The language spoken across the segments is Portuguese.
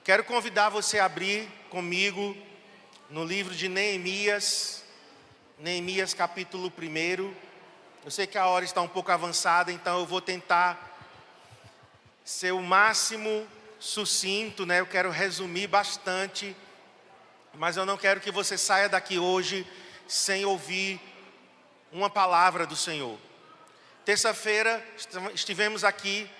Quero convidar você a abrir comigo no livro de Neemias, Neemias capítulo 1. Eu sei que a hora está um pouco avançada, então eu vou tentar ser o máximo sucinto, né? Eu quero resumir bastante, mas eu não quero que você saia daqui hoje sem ouvir uma palavra do Senhor. Terça-feira estivemos aqui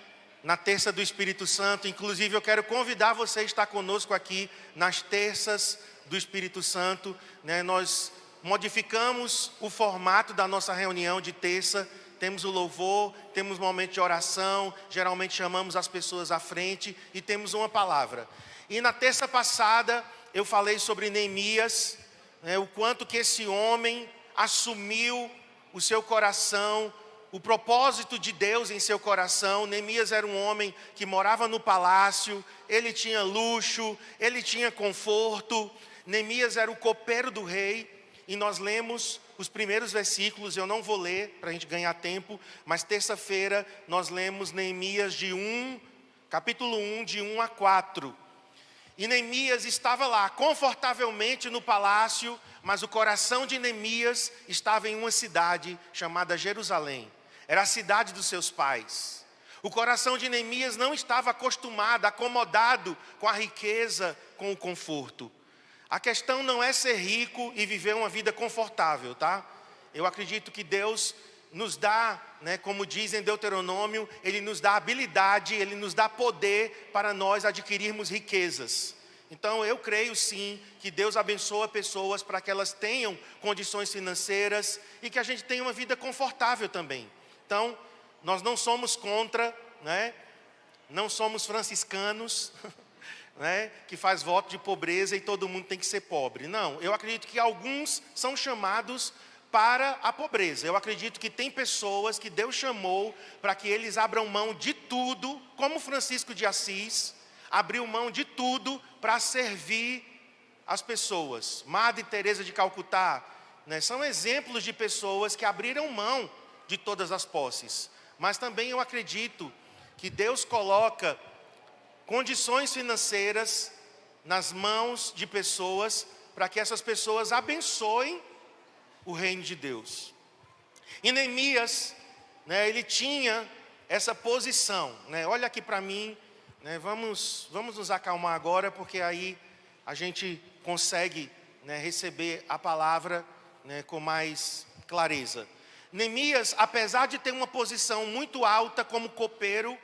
na terça do Espírito Santo. Inclusive eu quero convidar você a estar conosco aqui nas terças do Espírito Santo, né? Nós modificamos o formato da nossa reunião de terça. Temos o louvor, temos um momento de oração, geralmente chamamos as pessoas à frente e temos uma palavra. E na terça passada eu falei sobre Neemias, né? O quanto que esse homem assumiu o seu coração, o propósito de Deus em seu coração. Neemias era um homem que morava no palácio, ele tinha luxo, ele tinha conforto. Neemias era o copeiro do rei, e nós lemos os primeiros versículos. Eu não vou ler para a gente ganhar tempo, mas terça-feira nós lemos Neemias capítulo 1, de 1 a 4. E Neemias estava lá, confortavelmente no palácio, mas o coração de Neemias estava em uma cidade chamada Jerusalém. Era a cidade dos seus pais. O coração de Neemias não estava acostumado, acomodado com a riqueza, com o conforto. A questão não é ser rico e viver uma vida confortável, tá? Eu acredito que Deus nos dá, né, como diz em Deuteronômio, Ele nos dá habilidade, Ele nos dá poder para nós adquirirmos riquezas. Então eu creio sim que Deus abençoa pessoas para que elas tenham condições financeiras e que a gente tenha uma vida confortável também. Então nós não somos contra, né? Não somos franciscanos, né, que faz voto de pobreza e todo mundo tem que ser pobre. Não, eu acredito que alguns são chamados para a pobreza. Eu acredito que tem pessoas que Deus chamou para que eles abram mão de tudo, como Francisco de Assis abriu mão de tudo para servir as pessoas. Madre Teresa de Calcutá, né, são exemplos de pessoas que abriram mão de todas as posses. Mas também eu acredito que Deus coloca condições financeiras nas mãos de pessoas para que essas pessoas abençoem o reino de Deus. E Neemias, né, ele tinha essa posição, né? Olha aqui para mim, né? Vamos nos acalmar agora, porque aí a gente consegue, né, receber a palavra, né, com mais clareza. Neemias, apesar de ter uma posição muito alta como copeiro,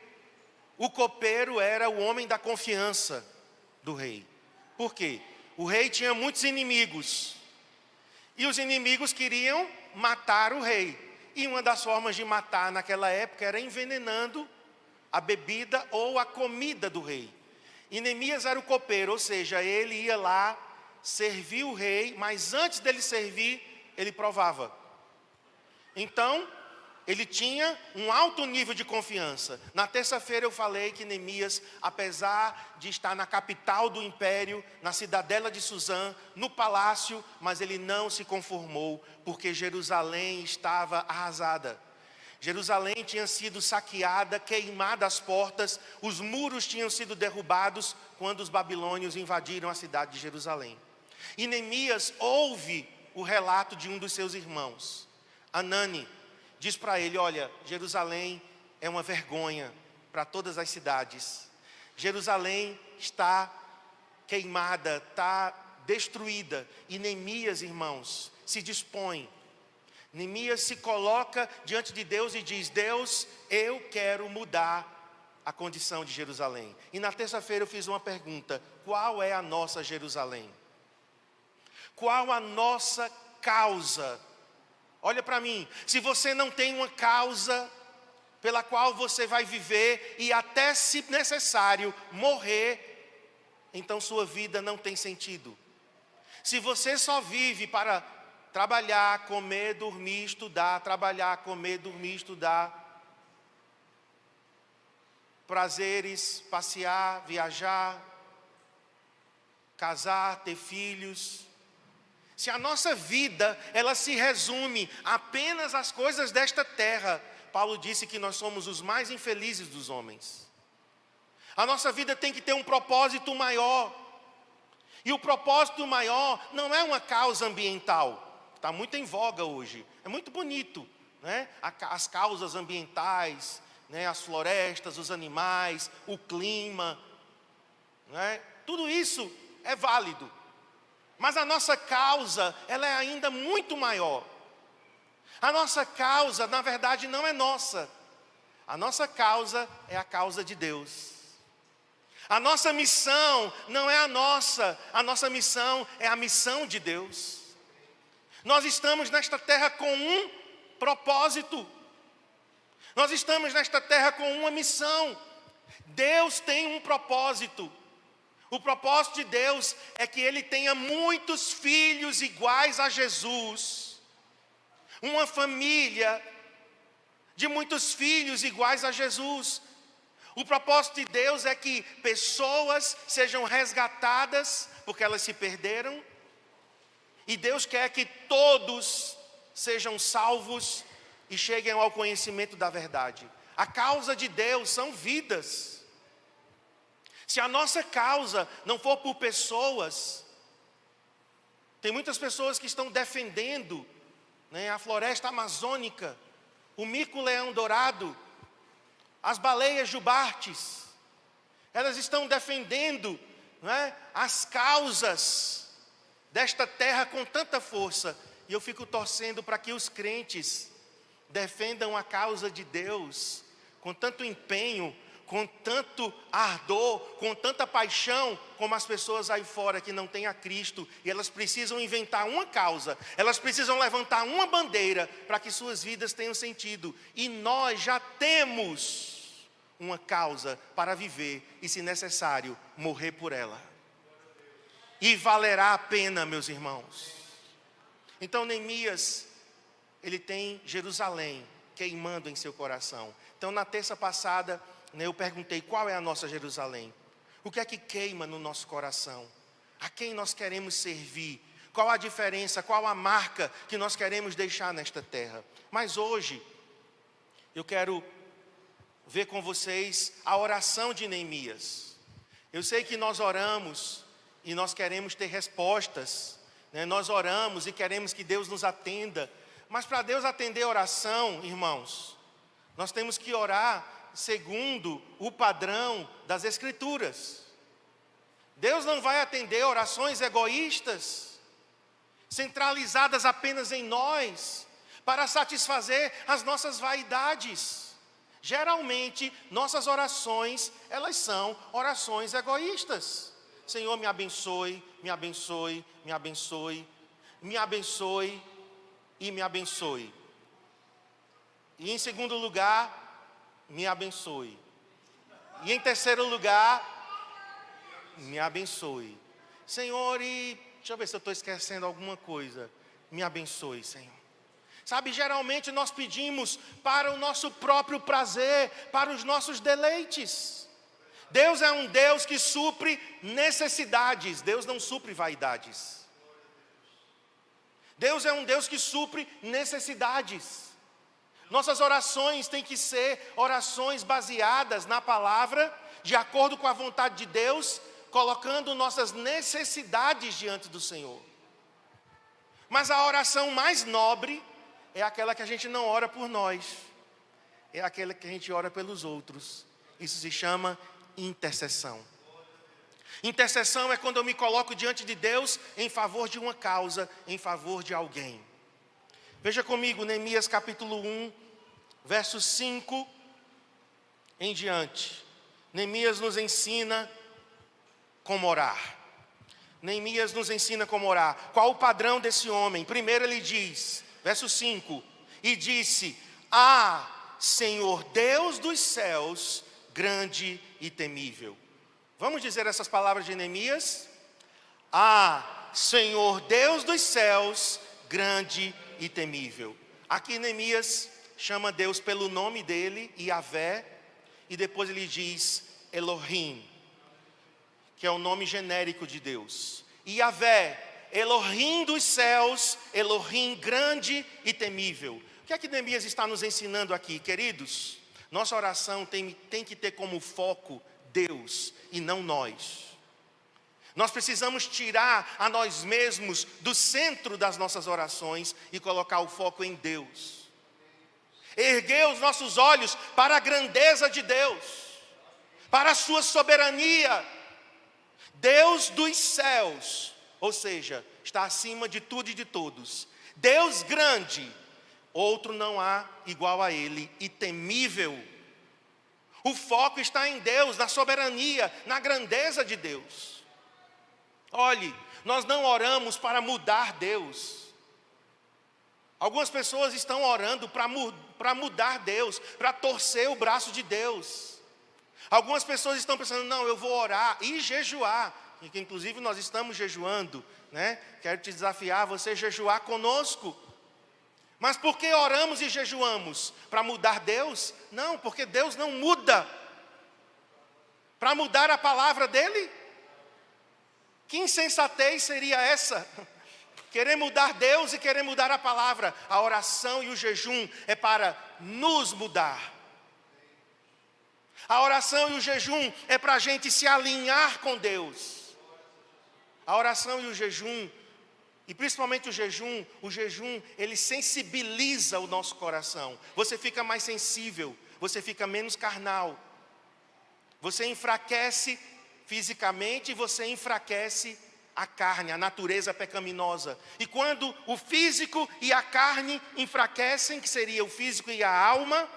o copeiro era o homem da confiança do rei. Por quê? O rei tinha muitos inimigos. E os inimigos queriam matar o rei. E uma das formas de matar naquela época era envenenando a bebida ou a comida do rei. E Neemias era o copeiro, ou seja, ele ia lá servir o rei, mas antes dele servir, ele provava. Então, ele tinha um alto nível de confiança. Na terça-feira eu falei que Neemias, apesar de estar na capital do império, na cidadela de Suzã, no palácio, mas ele não se conformou, porque Jerusalém estava arrasada. Jerusalém tinha sido saqueada, queimada as portas, os muros tinham sido derrubados quando os babilônios invadiram a cidade de Jerusalém. E Neemias ouve o relato de um dos seus irmãos, Anani. Diz para ele: olha, Jerusalém é uma vergonha para todas as cidades. Jerusalém está queimada, está destruída. E Neemias, irmãos, se dispõe. Neemias se coloca diante de Deus e diz: Deus, eu quero mudar a condição de Jerusalém. E na terça-feira eu fiz uma pergunta: qual é a nossa Jerusalém? Qual a nossa causa? Olha para mim, se você não tem uma causa pela qual você vai viver e até, se necessário, morrer, então sua vida não tem sentido. Se você só vive para trabalhar, comer, dormir, estudar, trabalhar, comer, dormir, estudar, prazeres, passear, viajar, casar, ter filhos, se a nossa vida, ela se resume apenas às coisas desta terra, Paulo disse que nós somos os mais infelizes dos homens. A nossa vida tem que ter um propósito maior. E o propósito maior não é uma causa ambiental. Está muito em voga hoje. É muito bonito, né? As causas ambientais, né? As florestas, os animais, o clima, né? Tudo isso é válido. Mas a nossa causa, ela é ainda muito maior. A nossa causa, na verdade, não é nossa. A nossa causa é a causa de Deus. A nossa missão não é a nossa missão é a missão de Deus. Nós estamos nesta terra com um propósito. Nós estamos nesta terra com uma missão. Deus tem um propósito. O propósito de Deus é que Ele tenha muitos filhos iguais a Jesus. Uma família de muitos filhos iguais a Jesus. O propósito de Deus é que pessoas sejam resgatadas porque elas se perderam. E Deus quer que todos sejam salvos e cheguem ao conhecimento da verdade. A causa de Deus são vidas. Se a nossa causa não for por pessoas, tem muitas pessoas que estão defendendo, né, a floresta amazônica, o mico-leão-dourado, as baleias jubartes. Elas estão defendendo, né, as causas desta terra com tanta força. E eu fico torcendo para que os crentes defendam a causa de Deus com tanto empenho, com tanto ardor, com tanta paixão, como as pessoas aí fora que não têm a Cristo, e elas precisam inventar uma causa, elas precisam levantar uma bandeira para que suas vidas tenham sentido. E nós já temos uma causa para viver e, se necessário, morrer por ela. E valerá a pena, meus irmãos. Então Neemias, ele tem Jerusalém queimando em seu coração. Então na terça passada, eu perguntei qual é a nossa Jerusalém. O que é que queima no nosso coração? A quem nós queremos servir? Qual a diferença, qual a marca que nós queremos deixar nesta terra? Mas hoje, eu quero ver com vocês a oração de Neemias. Eu sei que nós oramos e nós queremos ter respostas, né? Nós oramos e queremos que Deus nos atenda. Mas para Deus atender a oração, irmãos, nós temos que orar segundo o padrão das Escrituras. Deus não vai atender orações egoístas, centralizadas apenas em nós, para satisfazer as nossas vaidades. Geralmente, nossas orações, elas são orações egoístas. Senhor, me abençoe, me abençoe, me abençoe, me abençoe e me abençoe. E em segundo lugar, me abençoe. E em terceiro lugar, me abençoe. Senhor, e deixa eu ver se eu estou esquecendo alguma coisa. Me abençoe, Senhor. Sabe, geralmente nós pedimos para o nosso próprio prazer, para os nossos deleites. Deus é um Deus que supre necessidades. Deus não supre vaidades. Deus é um Deus que supre necessidades. Nossas orações têm que ser orações baseadas na palavra, de acordo com a vontade de Deus, colocando nossas necessidades diante do Senhor. Mas a oração mais nobre é aquela que a gente não ora por nós, é aquela que a gente ora pelos outros. Isso se chama intercessão. Intercessão é quando eu me coloco diante de Deus em favor de uma causa, em favor de alguém. Veja comigo, Neemias capítulo 1, verso 5 em diante. Neemias nos ensina como orar. Neemias nos ensina como orar. Qual o padrão desse homem? Primeiro ele diz, verso 5, e disse: Ah, Senhor Deus dos céus, grande e temível. Vamos dizer essas palavras de Neemias? Ah, Senhor Deus dos céus, grande e temível. Aqui Neemias chama Deus pelo nome dele, Yahvé, e depois ele diz Elohim, que é o nome genérico de Deus. Yahvé, Elohim dos céus, Elohim grande e temível. O que é que Neemias está nos ensinando aqui, queridos? Nossa oração tem que ter como foco Deus e não nós. Nós precisamos tirar a nós mesmos do centro das nossas orações e colocar o foco em Deus. Erguer os nossos olhos para a grandeza de Deus, para a sua soberania. Deus dos céus, ou seja, está acima de tudo e de todos. Deus grande, outro não há igual a Ele, e temível. O foco está em Deus, na soberania, na grandeza de Deus. Olhe, nós não oramos para mudar Deus. Algumas pessoas estão orando para mudar Deus, para torcer o braço de Deus. Algumas pessoas estão pensando, não, eu vou orar e jejuar, que inclusive nós estamos jejuando, né? Quero te desafiar a você jejuar conosco. Mas por que oramos e jejuamos? Para mudar Deus? Não, porque Deus não muda. Para mudar a palavra dele? Que insensatez seria essa? Querer mudar Deus e querer mudar a palavra. A oração e o jejum é para nos mudar. A oração e o jejum é para a gente se alinhar com Deus. A oração e o jejum, e principalmente o jejum, ele sensibiliza o nosso coração. Você fica mais sensível, você fica menos carnal. Você enfraquece fisicamente e você enfraquece a carne, a natureza pecaminosa. E quando o físico e a carne enfraquecem, que seria o físico e a alma,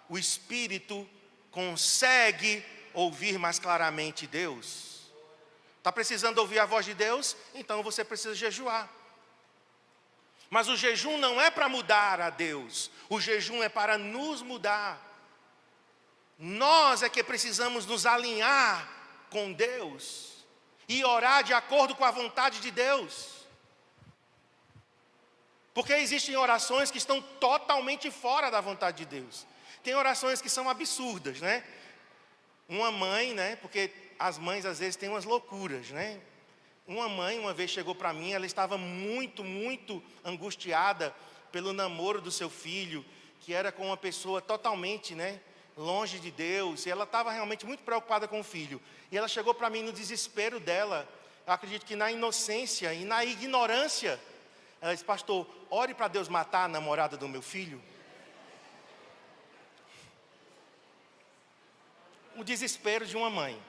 o espírito consegue ouvir mais claramente Deus. Está precisando ouvir a voz de Deus? Então você precisa jejuar. Mas o jejum não é para mudar a Deus, o jejum é para nos mudar. Nós é que precisamos nos alinhar com Deus e orar de acordo com a vontade de Deus. Porque existem orações que estão totalmente fora da vontade de Deus. Tem orações que são absurdas, né? Uma mãe, né? Porque as mães às vezes têm umas loucuras, né? Uma mãe uma vez chegou para mim, ela estava muito angustiada pelo namoro do seu filho, que era com uma pessoa totalmente, né, longe de Deus, e ela estava realmente muito preocupada com o filho. E ela chegou para mim no desespero dela, eu acredito que na inocência e na ignorância. Ela disse, pastor, ore para Deus matar a namorada do meu filho. O desespero de uma mãe.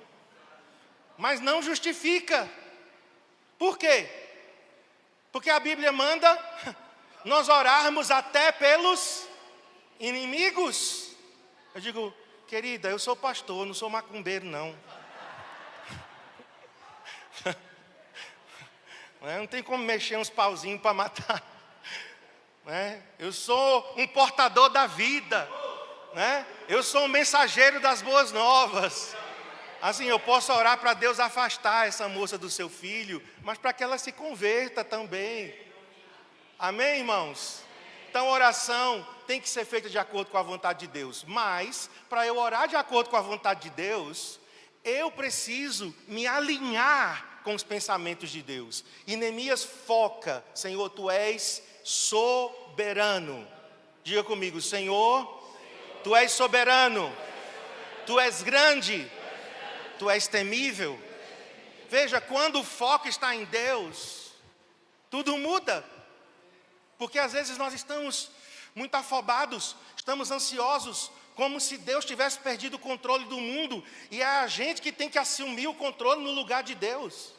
Mas não justifica. Por quê? Porque a Bíblia manda nós orarmos até pelos inimigos. Eu digo, querida, eu sou pastor, não sou macumbeiro não. Não tem como mexer uns pauzinhos para matar. Eu sou um portador da vida. Eu sou um mensageiro das boas novas. Assim, eu posso orar para Deus afastar essa moça do seu filho, mas para que ela se converta também. Amém, irmãos? Então, oração tem que ser feita de acordo com a vontade de Deus. Mas, para eu orar de acordo com a vontade de Deus, eu preciso me alinhar com os pensamentos de Deus. E Neemias foca, Senhor, Tu és soberano. Diga comigo, Senhor, Tu és soberano. Tu és grande. Tu és temível. Veja, quando o foco está em Deus, tudo muda. Porque às vezes nós estamos muito afobados, estamos ansiosos, como se Deus tivesse perdido o controle do mundo, e é a gente que tem que assumir o controle no lugar de Deus.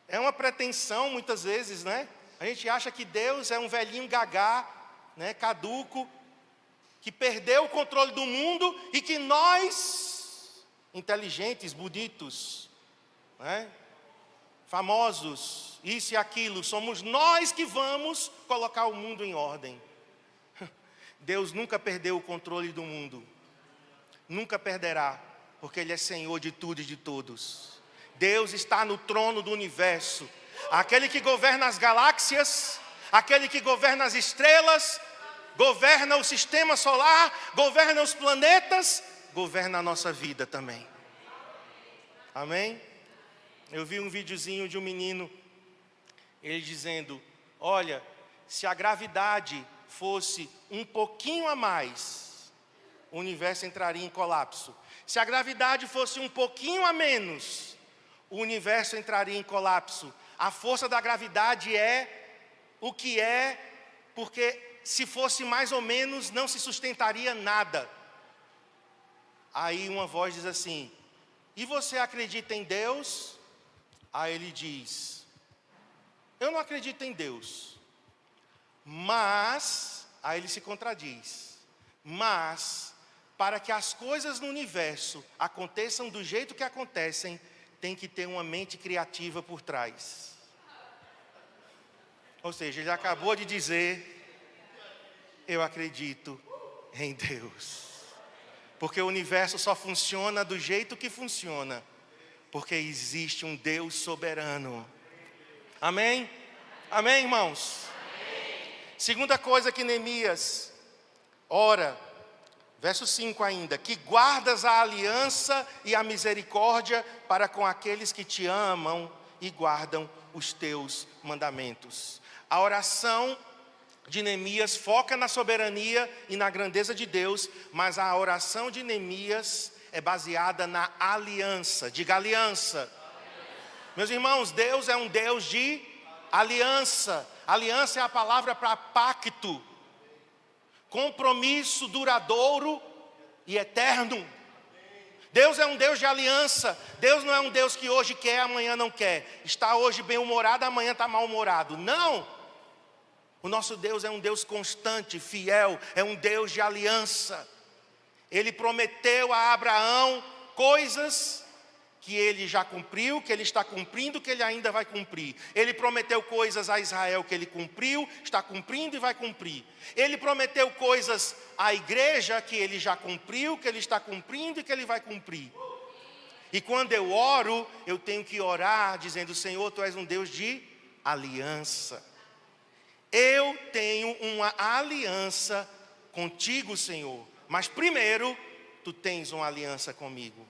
É uma pretensão muitas vezes, né? A gente acha que Deus é um velhinho gagá, né, caduco, que perdeu o controle do mundo, e que nós, inteligentes, bonitos, né, famosos, isso e aquilo, somos nós que vamos colocar o mundo em ordem. Deus nunca perdeu o controle do mundo, nunca perderá, porque Ele é Senhor de tudo e de todos. Deus está no trono do universo, aquele que governa as galáxias, aquele que governa as estrelas, governa o sistema solar, governa os planetas, governa a nossa vida também. Amém? Eu vi um videozinho de um menino, ele dizendo, olha, se a gravidade fosse um pouquinho a mais, o universo entraria em colapso. Se a gravidade fosse um pouquinho a menos, o universo entraria em colapso. A força da gravidade é o que é, porque se fosse mais ou menos, não se sustentaria nada. Aí uma voz diz assim: e você acredita em Deus? Aí ele diz: eu não acredito em Deus, mas, aí ele se contradiz, mas, para que as coisas no universo aconteçam do jeito que acontecem, tem que ter uma mente criativa por trás. Ou seja, ele acabou de dizer: eu acredito em Deus. Porque o universo só funciona do jeito que funciona, porque existe um Deus soberano. Amém? Amém, irmãos? Amém. Segunda coisa que Neemias ora, verso 5 ainda: que guardas a aliança e a misericórdia para com aqueles que te amam e guardam os teus mandamentos. A oração de Neemias foca na soberania e na grandeza de Deus, mas a oração de Neemias é baseada na aliança. Diga aliança. Meus irmãos, Deus é um Deus de aliança. Aliança é a palavra para pacto, compromisso duradouro e eterno. Deus é um Deus de aliança. Deus não é um Deus que hoje quer, amanhã não quer. Está hoje bem-humorado, amanhã está mal-humorado. Não! O nosso Deus é um Deus constante, fiel, é um Deus de aliança. Ele prometeu a Abraão coisas que ele já cumpriu, que ele está cumprindo, que ele ainda vai cumprir. Ele prometeu coisas a Israel que ele cumpriu, está cumprindo e vai cumprir. Ele prometeu coisas à igreja que ele já cumpriu, que ele está cumprindo e que ele vai cumprir. E quando eu oro, eu tenho que orar dizendo: Senhor, Tu és um Deus de aliança. Eu tenho uma aliança contigo, Senhor. Mas primeiro, Tu tens uma aliança comigo.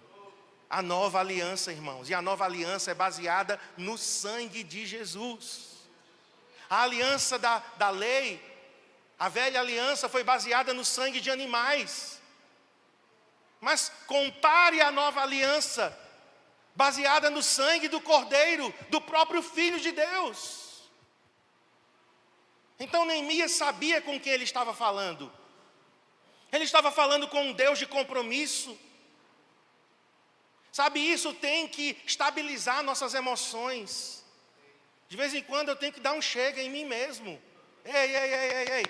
A nova aliança, irmãos. E a nova aliança é baseada no sangue de Jesus. A aliança da lei, a velha aliança, foi baseada no sangue de animais. Mas compare a nova aliança, baseada no sangue do Cordeiro, do próprio Filho de Deus. Então Neemias sabia com quem ele estava falando. Ele estava falando com um Deus de compromisso. Sabe, isso tem que estabilizar nossas emoções. De vez em quando eu tenho que dar um chega em mim mesmo. Ei.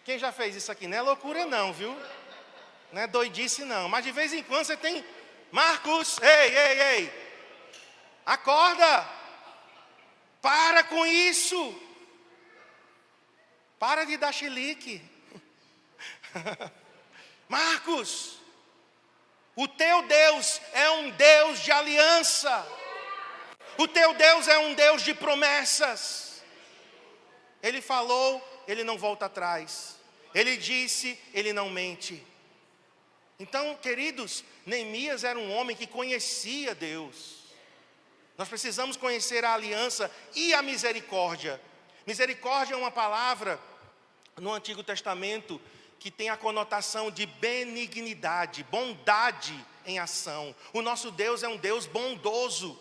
Quem já fez isso aqui? Não é loucura não, viu? Não é doidice não. Mas de vez em quando você tem: Marcos, ei. Acorda! Para com isso! Para de dar chilique. Marcos, o teu Deus é um Deus de aliança. O teu Deus é um Deus de promessas. Ele falou, Ele não volta atrás. Ele disse, Ele não mente. Então, queridos, Neemias era um homem que conhecia Deus. Nós precisamos conhecer a aliança e a misericórdia. Misericórdia é uma palavra no Antigo Testamento que tem a conotação de benignidade, bondade em ação. O nosso Deus é um Deus bondoso.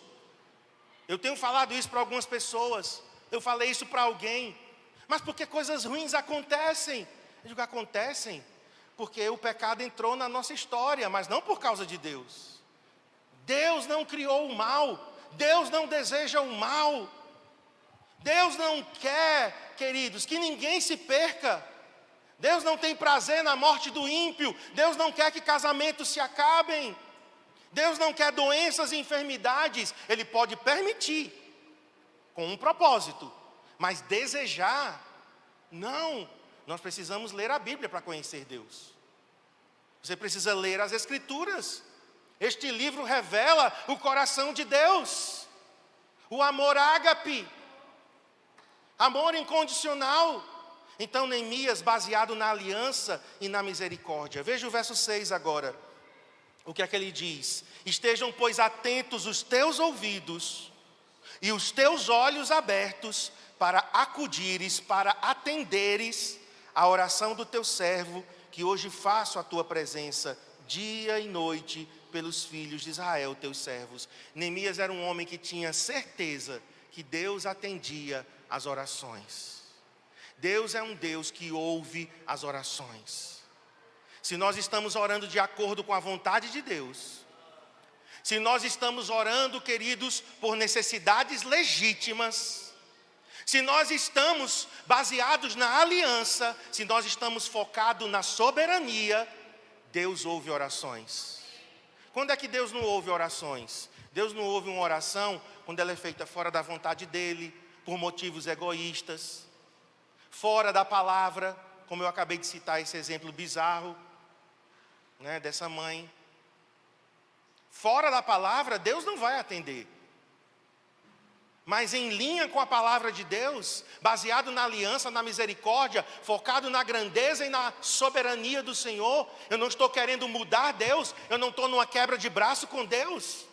Eu tenho falado isso para algumas pessoas. Eu falei isso para alguém. Mas por que coisas ruins acontecem? Eu digo: acontecem porque o pecado entrou na nossa história, mas não por causa de Deus. Deus não criou o mal. Deus não deseja o mal. Deus não quer, queridos, que ninguém se perca. Deus não tem prazer na morte do ímpio. Deus não quer que casamentos se acabem. Deus não quer doenças e enfermidades. Ele pode permitir, com um propósito, mas desejar, não. Nós precisamos ler a Bíblia para conhecer Deus. Você precisa ler as Escrituras. Este livro revela o coração de Deus. O amor ágape, amor incondicional. Então Neemias, baseado na aliança e na misericórdia. Veja o verso 6 agora. O que é que ele diz? Estejam, pois, atentos os teus ouvidos e os teus olhos abertos para acudires, para atenderes a oração do teu servo, que hoje faço a tua presença dia e noite pelos filhos de Israel, teus servos. Neemias era um homem que tinha certeza que Deus atendia as orações. Deus é um Deus que ouve as orações. Se nós estamos orando de acordo com a vontade de Deus, se nós estamos orando, queridos, por necessidades legítimas, se nós estamos baseados na aliança, se nós estamos focados na soberania, Deus ouve orações. Quando é que Deus não ouve orações? Deus não ouve uma oração quando ela é feita fora da vontade dEle, por motivos egoístas, fora da palavra, como eu acabei de citar esse exemplo bizarro, né, dessa mãe. Fora da palavra, Deus não vai atender. Mas em linha com a palavra de Deus, baseado na aliança, na misericórdia, focado na grandeza e na soberania do Senhor, eu não estou querendo mudar Deus, eu não estou numa quebra de braço com Deus,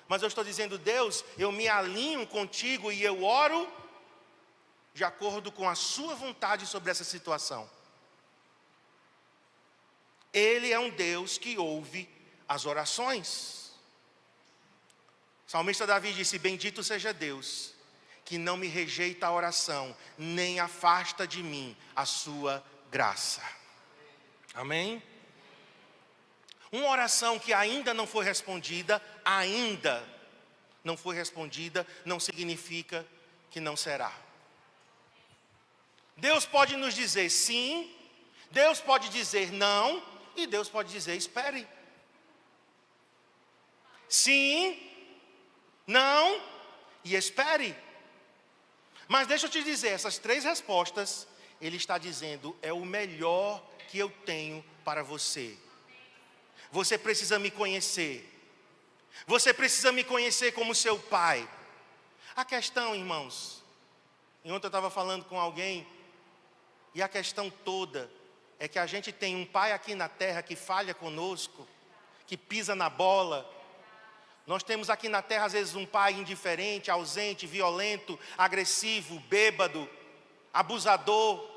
mas eu estou dizendo: Deus, eu me alinho contigo e eu oro de acordo com a sua vontade sobre essa situação. Ele é um Deus que ouve as orações. O salmista Davi disse: bendito seja Deus, que não me rejeita a oração, nem afasta de mim a sua graça. Amém? Uma oração que ainda não foi respondida, não significa que não será. Deus pode nos dizer sim, Deus pode dizer não, e Deus pode dizer espere. Sim, não e espere. Mas deixa eu te dizer, essas três respostas, Ele está dizendo: é o melhor que eu tenho para você. Você precisa me conhecer. Você precisa me conhecer como seu pai. A questão, irmãos, e ontem eu estava falando com alguém, e a questão toda é que a gente tem um pai aqui na terra que falha conosco, que pisa na bola. Nós temos aqui na terra às vezes um pai indiferente, ausente, violento, agressivo, bêbado, abusador.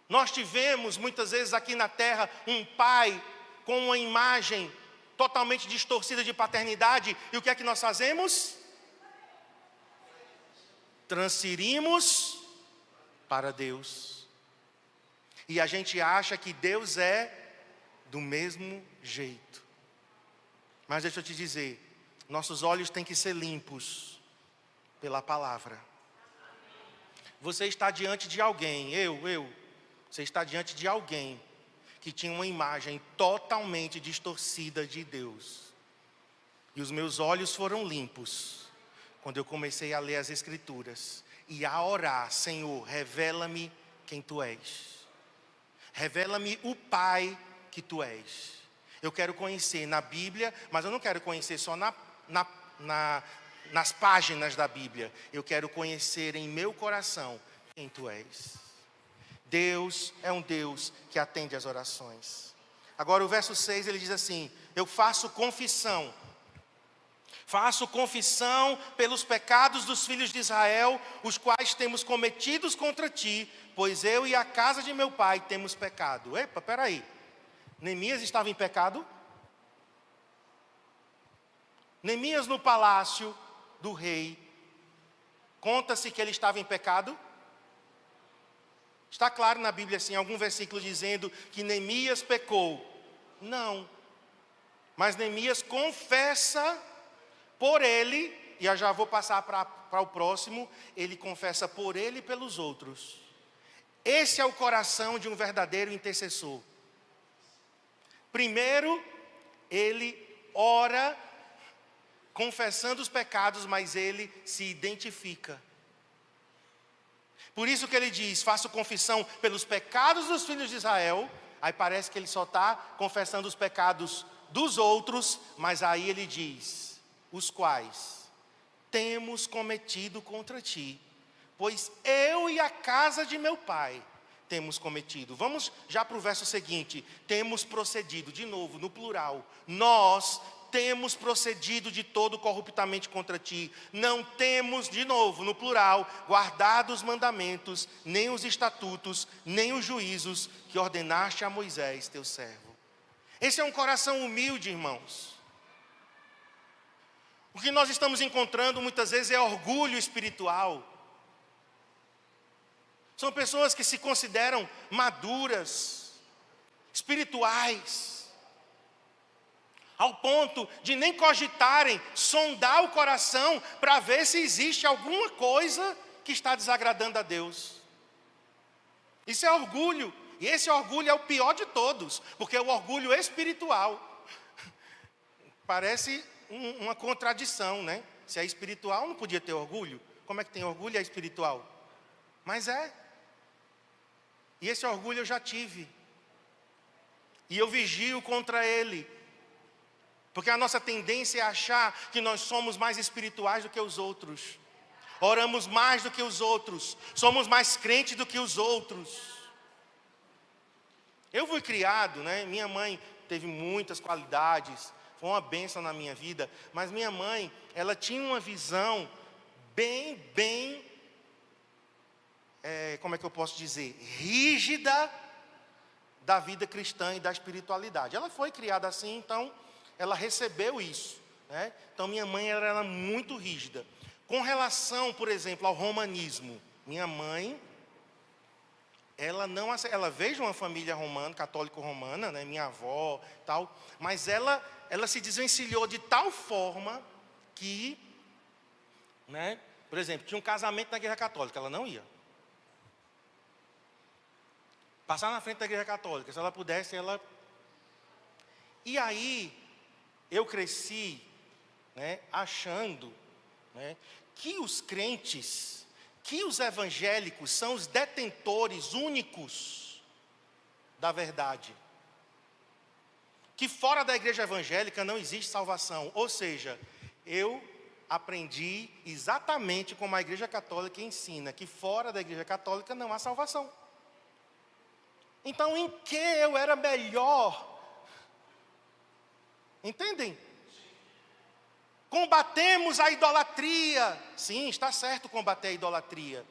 Nós tivemos muitas vezes aqui na terra um pai com uma imagem totalmente distorcida de paternidade. E o que é que nós fazemos? Transferimos para Deus. E a gente acha que Deus é do mesmo jeito. Mas deixa eu te dizer, nossos olhos têm que ser limpos pela palavra. Você está diante de alguém, você está diante de alguém que tinha uma imagem totalmente distorcida de Deus. E os meus olhos foram limpos quando eu comecei a ler as Escrituras e a orar: Senhor, revela-me quem Tu és. Revela-me o Pai que Tu és. Eu quero conhecer na Bíblia, mas eu não quero conhecer só nas páginas da Bíblia. Eu quero conhecer em meu coração quem Tu és. Deus é um Deus que atende às orações. Agora o verso 6 ele diz assim: eu faço confissão. Faço confissão pelos pecados dos filhos de Israel, os quais temos cometidos contra Ti, pois eu e a casa de meu pai temos pecado. Epa, peraí. Neemias estava em pecado? Neemias no palácio do rei, conta-se que ele estava em pecado? Está claro na Bíblia assim, algum versículo dizendo que Neemias pecou? Não. Mas Neemias confessa por ele, e eu já vou passar para o próximo, ele confessa por ele e pelos outros. Esse é o coração de um verdadeiro intercessor. Primeiro, ele ora confessando os pecados, mas ele se identifica. Por isso que ele diz: faço confissão pelos pecados dos filhos de Israel. Aí parece que ele só está confessando os pecados dos outros, mas aí ele diz: os quais temos cometido contra Ti, pois eu e a casa de meu pai temos cometido. Vamos já para o verso seguinte: temos procedido, de novo, no plural. Nós temos procedido de todo corruptamente contra ti. Não temos, de novo, no plural, guardado os mandamentos, nem os estatutos, nem os juízos que ordenaste a Moisés, teu servo. Esse é um coração humilde, irmãos. O que nós estamos encontrando muitas vezes é orgulho espiritual. São pessoas que se consideram maduras, espirituais, ao ponto de nem cogitarem sondar o coração para ver se existe alguma coisa que está desagradando a Deus. Isso é orgulho, e esse orgulho é o pior de todos, porque é o orgulho espiritual. Parece uma contradição, né? Se é espiritual, não podia ter orgulho. Como é que tem orgulho e é espiritual? Mas é. E esse orgulho eu já tive. E eu vigio contra ele. Porque a nossa tendência é achar que nós somos mais espirituais do que os outros. Oramos mais do que os outros. Somos mais crentes do que os outros. Eu fui criado, né? Minha mãe teve muitas qualidades. Foi uma bênção na minha vida. Mas minha mãe, ela tinha uma visão bem, como é que eu posso dizer? Rígida da vida cristã e da espiritualidade. Ela foi criada assim, então ela recebeu isso, né? Então minha mãe era muito rígida. Com relação, por exemplo, ao romanismo, minha mãe, ela veio de uma família romana, católico-romana, né? Minha avó, tal, mas ela se desvencilhou de tal forma que, né? Por exemplo, tinha um casamento na igreja católica, ela não ia. Passar na frente da igreja católica, se ela pudesse, ela... E aí, eu cresci, né, achando, né, que os crentes, que os evangélicos são os detentores únicos da verdade. Que fora da igreja evangélica não existe salvação. Ou seja, eu aprendi exatamente como a igreja católica ensina, que fora da igreja católica não há salvação. Então, em que eu era melhor? Entendem? Combatemos a idolatria. Sim, está certo combater a idolatria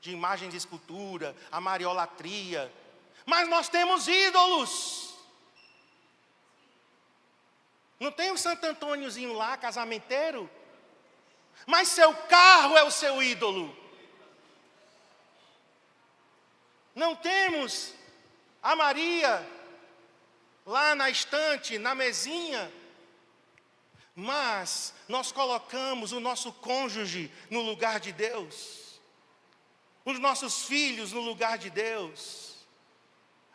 de imagem de escultura, a mariolatria. Mas nós temos ídolos. Não tem o Santo Antôniozinho lá, casamenteiro? Mas seu carro é o seu ídolo. Não temos a Maria lá na estante, na mesinha, mas nós colocamos o nosso cônjuge no lugar de Deus, os nossos filhos no lugar de Deus,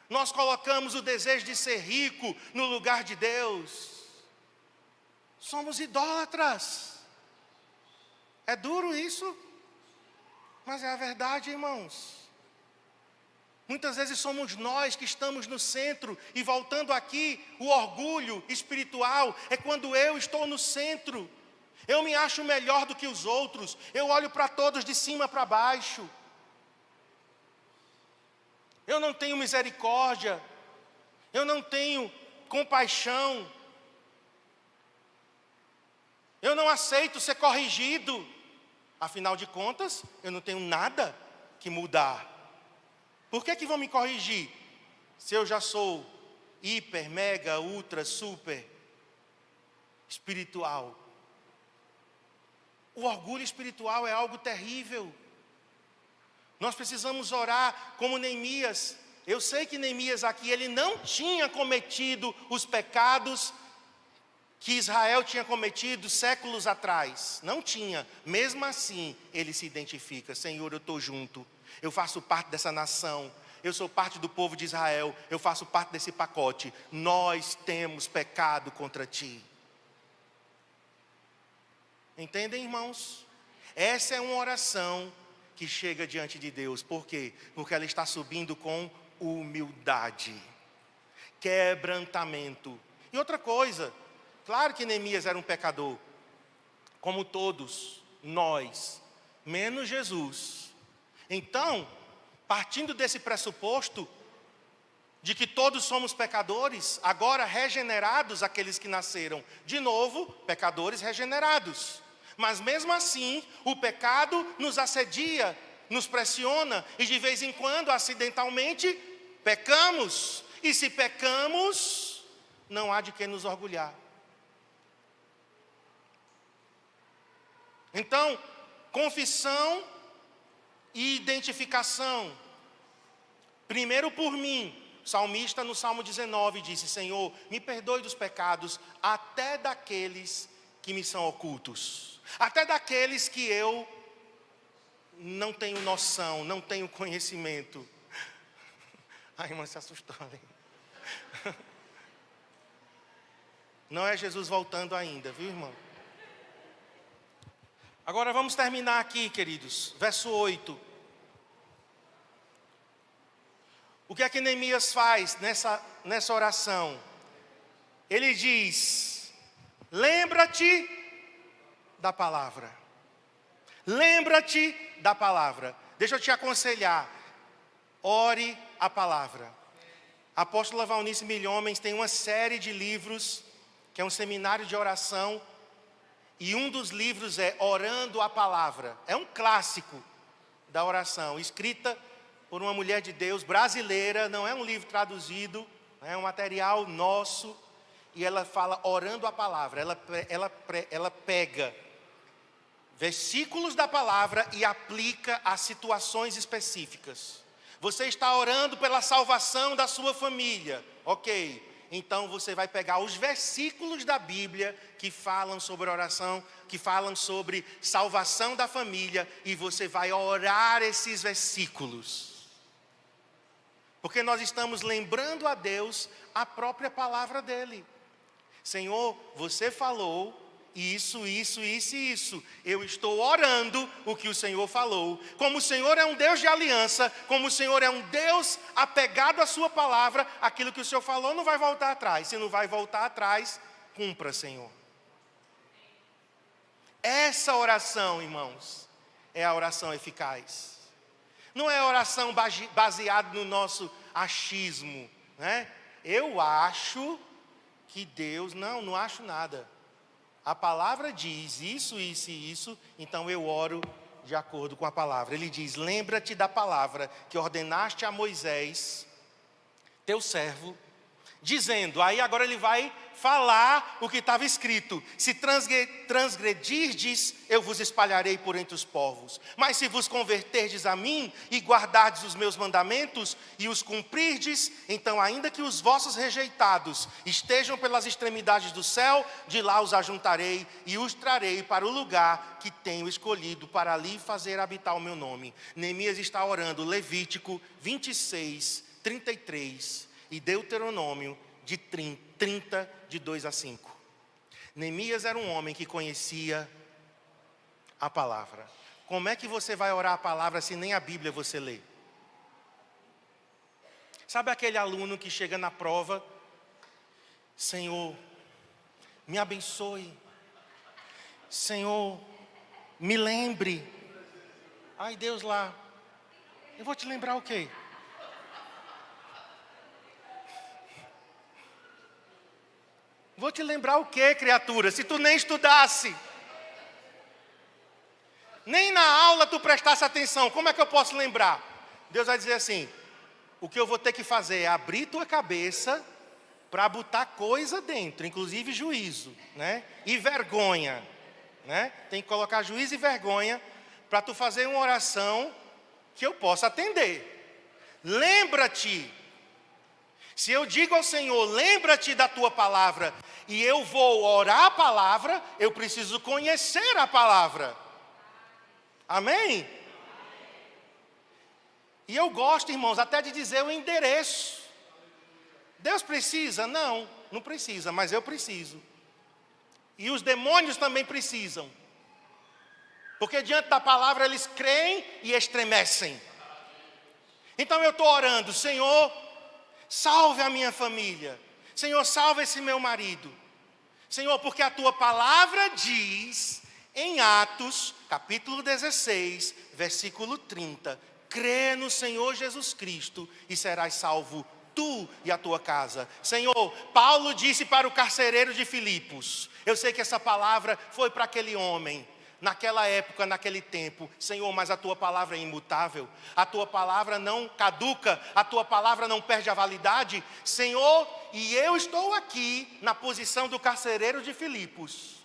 nós colocamos o desejo de ser rico no lugar de Deus. Somos idólatras. É duro isso, mas é a verdade, irmãos. Muitas vezes somos nós que estamos no centro, e voltando aqui, o orgulho espiritual é quando eu estou no centro. Eu me acho melhor do que os outros, eu olho para todos de cima para baixo. Eu não tenho misericórdia, eu não tenho compaixão, eu não aceito ser corrigido. Afinal de contas, eu não tenho nada que mudar. Por que vão me corrigir? Se eu já sou hiper, mega, ultra, super espiritual. O orgulho espiritual é algo terrível. Nós precisamos orar como Neemias. Eu sei que Neemias aqui, ele não tinha cometido os pecados que Israel tinha cometido séculos atrás. Não tinha. Mesmo assim, ele se identifica. Senhor, eu estou junto. Eu faço parte dessa nação, eu sou parte do povo de Israel, eu faço parte desse pacote. Nós temos pecado contra ti. Entendem, irmãos? Essa é uma oração que chega diante de Deus. Por quê? Porque ela está subindo com humildade, quebrantamento. E outra coisa, claro que Neemias era um pecador, como todos nós, menos Jesus. Então, partindo desse pressuposto, de que todos somos pecadores, agora regenerados, aqueles que nasceram de novo, pecadores regenerados. Mas mesmo assim, o pecado nos assedia, nos pressiona, e de vez em quando, acidentalmente, pecamos. E se pecamos, não há de que nos orgulhar. Então, confissão e identificação. Primeiro por mim. O salmista no Salmo 19 disse: Senhor, me perdoe dos pecados, até daqueles que me são ocultos. Até daqueles que eu não tenho noção, não tenho conhecimento. A irmã se assustou ali. Não é Jesus voltando ainda, viu, irmão? Agora vamos terminar aqui, queridos. Verso 8. O que é que Neemias faz nessa oração? Ele diz: lembra-te da palavra. Lembra-te da palavra. Deixa eu te aconselhar. Ore a palavra. A apóstola Valnice Milhomens tem uma série de livros, que é um seminário de oração, e um dos livros é Orando a Palavra. É um clássico da oração, escrita por uma mulher de Deus brasileira, não é um livro traduzido, é um material nosso, e ela fala orando a palavra. Ela pega versículos da palavra e aplica a situações específicas. Você está orando pela salvação da sua família, ok? Então você vai pegar os versículos da Bíblia que falam sobre oração, que falam sobre salvação da família, e você vai orar esses versículos. Porque nós estamos lembrando a Deus a própria palavra dele. Senhor, você falou isso, isso, isso e isso. Eu estou orando o que o Senhor falou. Como o Senhor é um Deus de aliança, como o Senhor é um Deus apegado à sua palavra, aquilo que o Senhor falou não vai voltar atrás. Se não vai voltar atrás, cumpra, Senhor. Essa oração, irmãos, é a oração eficaz. Não é oração baseada no nosso achismo, né? Eu acho que Deus... Não acho nada. A palavra diz isso, isso e isso, então eu oro de acordo com a palavra. Ele diz: lembra-te da palavra que ordenaste a Moisés, teu servo, dizendo, aí agora ele vai falar o que estava escrito: se transgredirdes, eu vos espalharei por entre os povos. Mas se vos converterdes a mim e guardardes os meus mandamentos e os cumprirdes, então ainda que os vossos rejeitados estejam pelas extremidades do céu, de lá os ajuntarei e os trarei para o lugar que tenho escolhido, para ali fazer habitar o meu nome. Neemias está orando Levítico 26, 33 e Deuteronômio de 30, de 2 a 5. Neemias era um homem que conhecia a palavra. Como é que você vai orar a palavra se nem a Bíblia você lê? Sabe aquele aluno que chega na prova: Senhor, me abençoe. Senhor, me lembre. Ai, Deus lá, eu vou te lembrar o quê? Vou te lembrar o quê, criatura? Se tu nem estudasse, nem na aula tu prestasse atenção, como é que eu posso lembrar? Deus vai dizer assim: o que eu vou ter que fazer é abrir tua cabeça para botar coisa dentro, inclusive juízo, né? E vergonha, né? Tem que colocar juízo e vergonha para tu fazer uma oração que eu possa atender. Lembra-te. Se eu digo ao Senhor, lembra-te da tua palavra, e eu vou orar a palavra, eu preciso conhecer a palavra. Amém? E eu gosto, irmãos, até de dizer o endereço. Deus precisa? Não precisa, mas eu preciso. E os demônios também precisam. Porque diante da palavra eles creem e estremecem. Então eu estou orando: Senhor, salve a minha família. Senhor, salve esse meu marido. Senhor, porque a tua palavra diz em Atos, capítulo 16, versículo 30, crê no Senhor Jesus Cristo e serás salvo tu e a tua casa. Senhor, Paulo disse para o carcereiro de Filipos, eu sei que essa palavra foi para aquele homem, naquela época, naquele tempo. Senhor, mas a tua palavra é imutável, a tua palavra não caduca, a tua palavra não perde a validade. Senhor, e eu estou aqui na posição do carcereiro de Filipos.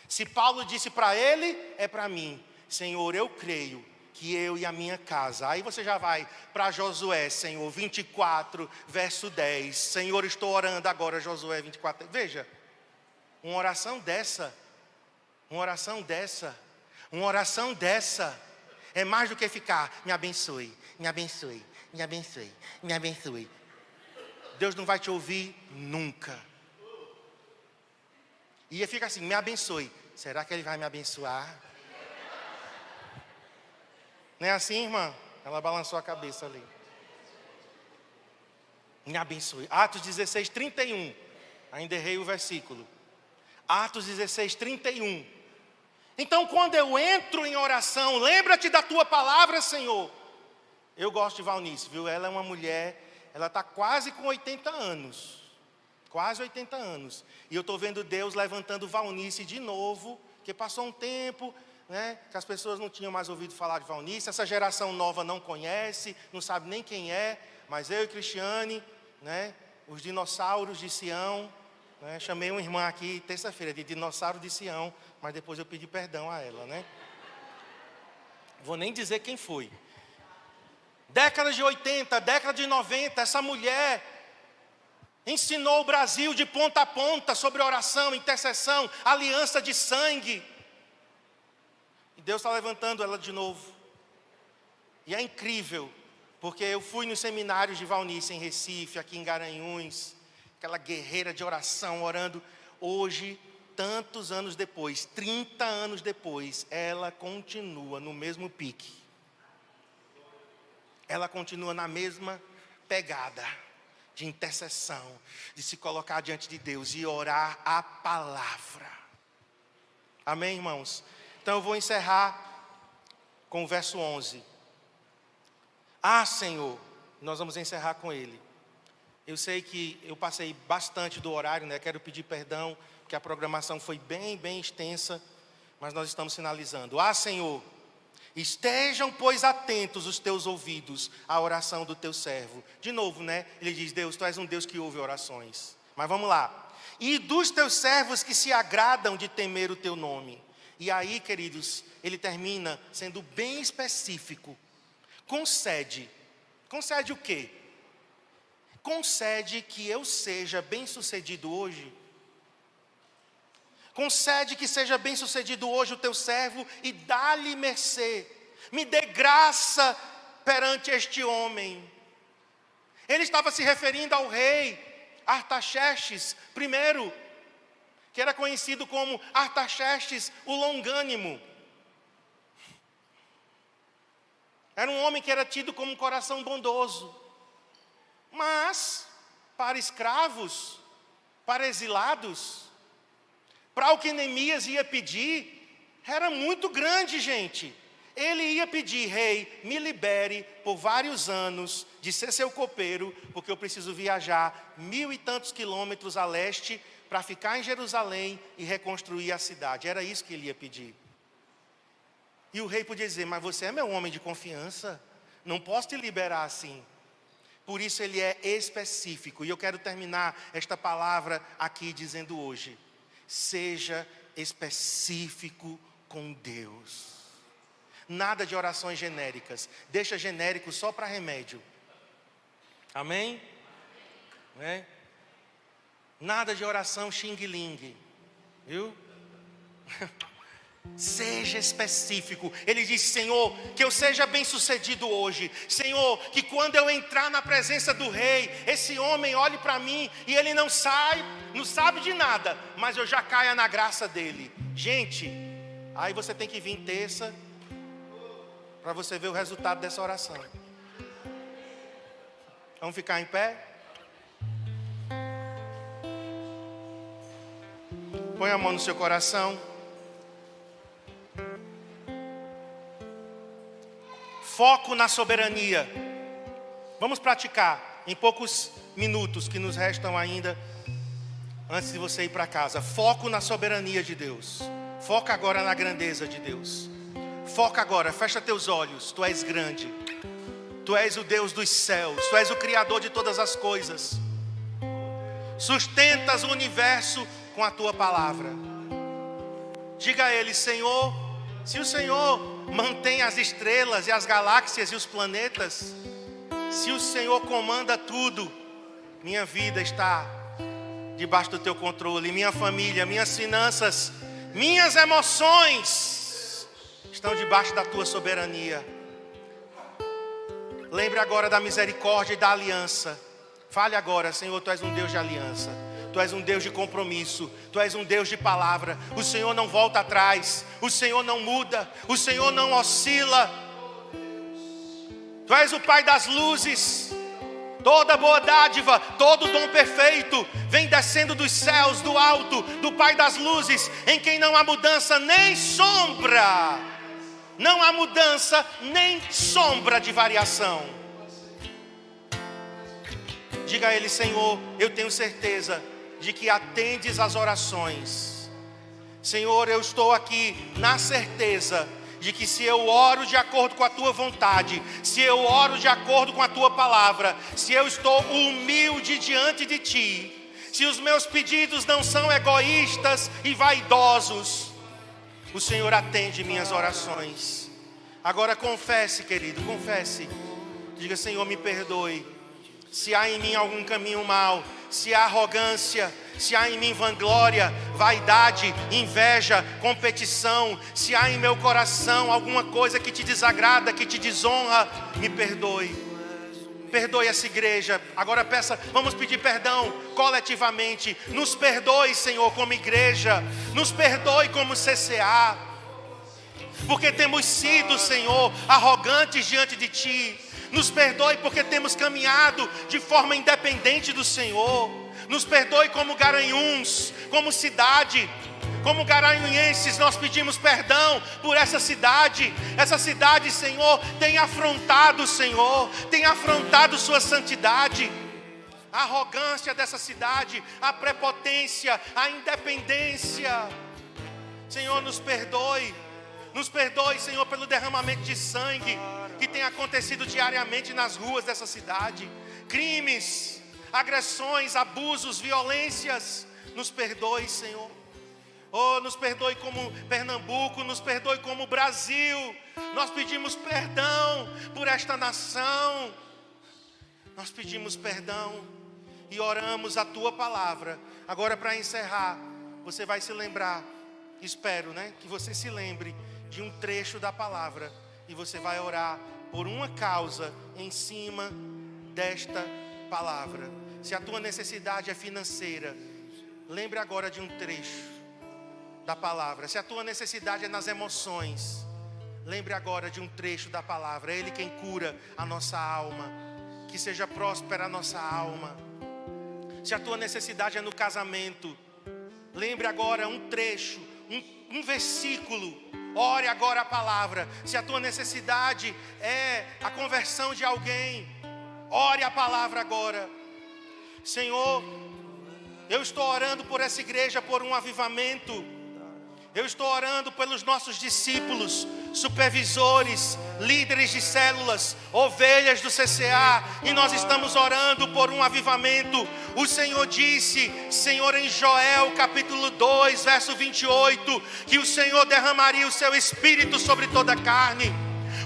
Se Paulo disse para ele, é para mim. Senhor, eu creio que eu e a minha casa. Aí você já vai para Josué, Senhor, 24, verso 10. Senhor, estou orando agora, Josué 24. Veja, uma oração dessa é mais do que ficar, me abençoe, me abençoe, me abençoe, me abençoe. Deus não vai te ouvir nunca. E fica assim, me abençoe. Será que Ele vai me abençoar? Não é assim, irmã? Ela balançou a cabeça ali. Me abençoe. Atos 16, 31. Ainda errei o versículo. Atos 16, 31. Então, quando eu entro em oração, lembra-te da tua palavra, Senhor. Eu gosto de Valnice, viu? Ela é uma mulher, ela está quase com 80 anos. Quase 80 anos. E eu estou vendo Deus levantando Valnice de novo, porque passou um tempo, né, que as pessoas não tinham mais ouvido falar de Valnice. Essa geração nova não conhece, não sabe nem quem é. Mas eu e Cristiane, né, os dinossauros de Sião, né, chamei uma irmã aqui terça-feira de dinossauro de Sião, mas depois eu pedi perdão a ela, né? Vou nem dizer quem foi. Década de 80, década de 90, essa mulher ensinou o Brasil de ponta a ponta sobre oração, intercessão, aliança de sangue. E Deus está levantando ela de novo. E é incrível, porque eu fui nos seminários de Valnice em Recife, aqui em Garanhuns, aquela guerreira de oração, orando. Hoje, tantos anos depois, 30 anos depois, ela continua no mesmo pique. Ela continua na mesma pegada de intercessão, de se colocar diante de Deus e orar a palavra. Amém, irmãos? Então eu vou encerrar com o verso 11. Ah, Senhor, nós vamos encerrar com ele. Eu sei que eu passei bastante do horário, né? Quero pedir perdão, porque a programação foi bem extensa, mas nós estamos finalizando. Ah, Senhor, estejam, pois, atentos os teus ouvidos à oração do teu servo. De novo, né? Ele diz, Deus, tu és um Deus que ouve orações. Mas vamos lá. E dos teus servos que se agradam de temer o teu nome. E aí, queridos, ele termina sendo bem específico. Concede o quê? Concede que eu seja bem-sucedido hoje. Concede que seja bem-sucedido hoje o teu servo e dá-lhe mercê. Me dê graça perante este homem. Ele estava se referindo ao rei Artaxerxes I, que era conhecido como Artaxerxes o Longânimo. Era um homem que era tido como um coração bondoso. Mas, para escravos, para exilados, para o que Neemias ia pedir, era muito grande, gente. Ele ia pedir, rei, me libere por vários anos de ser seu copeiro, porque eu preciso viajar 1000 e tantos quilômetros a leste para ficar em Jerusalém e reconstruir a cidade. Era isso que ele ia pedir. E o rei podia dizer, mas você é meu homem de confiança, não posso te liberar assim. Por isso ele é específico. E eu quero terminar esta palavra aqui dizendo hoje, seja específico com Deus. Nada de orações genéricas. Deixa genérico só para remédio. Amém? É? Nada de oração xing-ling. Viu? Seja específico. Ele diz, Senhor, que eu seja bem sucedido hoje. Senhor, que quando eu entrar na presença do rei, esse homem olhe para mim e ele não sabe de nada, mas eu já caia na graça dele. Gente, aí você tem que vir terça para você ver o resultado dessa oração. Vamos ficar em pé? Põe a mão no seu coração. Foco na soberania. Vamos praticar em poucos minutos que nos restam ainda antes de você ir para casa. Foco na soberania de Deus. Foca agora na grandeza de Deus. Foca agora, fecha teus olhos. Tu és grande. Tu és o Deus dos céus. Tu és o Criador de todas as coisas. Sustentas o universo com a tua palavra. Diga a Ele: Senhor, se o Senhor mantém as estrelas e as galáxias e os planetas, se o Senhor comanda tudo, minha vida está debaixo do teu controle. Minha família, minhas finanças, minhas emoções estão debaixo da tua soberania. Lembre agora da misericórdia e da aliança. Fale agora: Senhor, Tu és um Deus de aliança. Tu és um Deus de compromisso. Tu és um Deus de palavra. O Senhor não volta atrás. O Senhor não muda. O Senhor não oscila. Tu és o Pai das luzes. Toda boa dádiva, todo dom perfeito vem descendo dos céus, do alto, do Pai das luzes, em quem não há mudança nem sombra. Não há mudança nem sombra de variação. Diga a Ele: Senhor, eu tenho certeza de que atendes às orações. Senhor, eu estou aqui na certeza de que se eu oro de acordo com a Tua vontade, se eu oro de acordo com a Tua palavra, se eu estou humilde diante de Ti, se os meus pedidos não são egoístas e vaidosos, o Senhor atende minhas orações. Agora confesse, querido, confesse. Diga: Senhor, me perdoe. Se há em mim algum caminho mau, se há arrogância, se há em mim vanglória, vaidade, inveja, competição, se há em meu coração alguma coisa que Te desagrada, que Te desonra, me perdoe. Perdoe essa igreja. Agora peça, vamos pedir perdão coletivamente. Nos perdoe, Senhor, como igreja. Nos perdoe como CCA. Porque temos sido, Senhor, arrogantes diante de Ti. Nos perdoe porque temos caminhado de forma independente do Senhor. Nos perdoe como Garanhuns, como cidade. Como garanhuenses, nós pedimos perdão por essa cidade. Essa cidade, Senhor, tem afrontado o Senhor, tem afrontado Sua santidade. A arrogância dessa cidade, a prepotência, a independência. Senhor, nos perdoe. Nos perdoe, Senhor, pelo derramamento de sangue que tem acontecido diariamente nas ruas dessa cidade. Crimes, agressões, abusos, violências. Nos perdoe, Senhor. Oh, nos perdoe como Pernambuco, nos perdoe como Brasil. Nós pedimos perdão por esta nação. Nós pedimos perdão e oramos a Tua palavra. Agora, para encerrar, você vai se lembrar, espero, que você se lembre de um trecho da palavra. E você vai orar por uma causa em cima desta palavra. Se a tua necessidade é financeira, lembre agora de um trecho da palavra. Se a tua necessidade é nas emoções, lembre agora de um trecho da palavra. É Ele quem cura a nossa alma. Que seja próspera a nossa alma. Se a tua necessidade é no casamento, lembre agora um trecho, um versículo. Ore agora a palavra. Se a tua necessidade é a conversão de alguém, ore a palavra agora. Senhor, eu estou orando por essa igreja, por um avivamento. Eu estou orando pelos nossos discípulos, supervisores, líderes de células, ovelhas do CCA. E nós estamos orando por um avivamento. O Senhor disse, Senhor, em Joel capítulo 2, verso 28, que o Senhor derramaria o seu Espírito sobre toda a carne.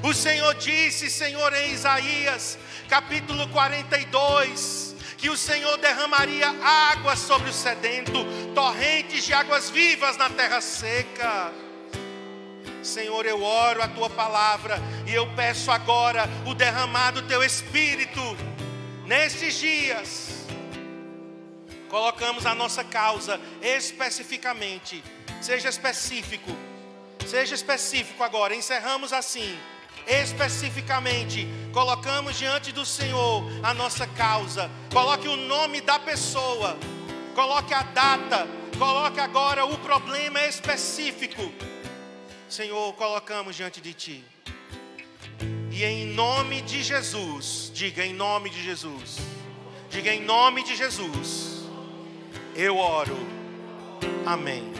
O Senhor disse, Senhor, em Isaías capítulo 42, que o Senhor derramaria água sobre o sedento, torrentes de águas vivas na terra seca. Senhor, eu oro a Tua palavra e eu peço agora o derramar do Teu Espírito nestes dias. Colocamos a nossa causa especificamente. Seja específico agora. Encerramos assim. Especificamente, colocamos diante do Senhor a nossa causa. Coloque o nome da pessoa, coloque a data, coloque agora o problema específico. Senhor, colocamos diante de Ti. E em nome de Jesus, diga: em nome de Jesus, Diga: em nome de Jesus, eu oro. Amém.